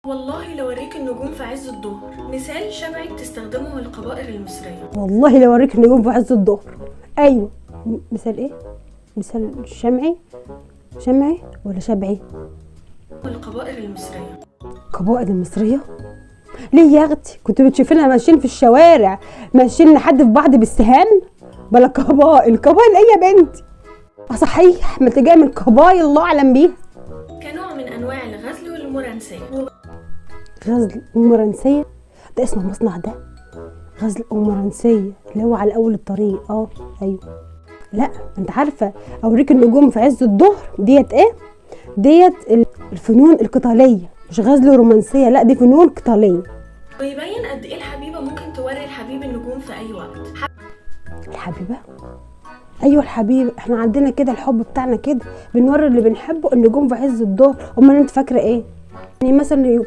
والله لو اوريك النجوم في عز الظهر، مثال شمعي بتستخدمه القبائل المصرية. والله لو اوريك النجوم في عز الظهر. ايوه. مثال ايه؟ مثال شمعي. شمعي ولا شبعي؟ القبائل المصرية. قبائل المصريه؟ ليه يا اختي؟ كنت بتشوفينا ماشيين في الشوارع ماشيين نحدف بعض بالسهام؟ بلا قبائل. قبائل ايه يا بنتي؟ صحيح، ما انت جايه من قبائل الله اعلم بيها. كنوع من انواع الغزل والمرنسية. غزل المرنسيه ده اسم المصنع ده؟ غزل المرنسيه اللي هو على اول الطريق. ايوه. لا انت عارفه اوريك النجوم في عز الظهر ديت ايه؟ ديت الفنون القتاليه، مش غزل رومانسيه، لا دي فنون قتاليه. ويبين قد ايه الحبيبة ممكن توري الحبيب النجوم في اي وقت. الحبيبه؟ ايوه الحبيبه، احنا عندنا كده الحب بتاعنا كده، بنوري اللي بنحبه النجوم في عز الظهر. امال انت فاكره ايه؟ يعني مثلا يكون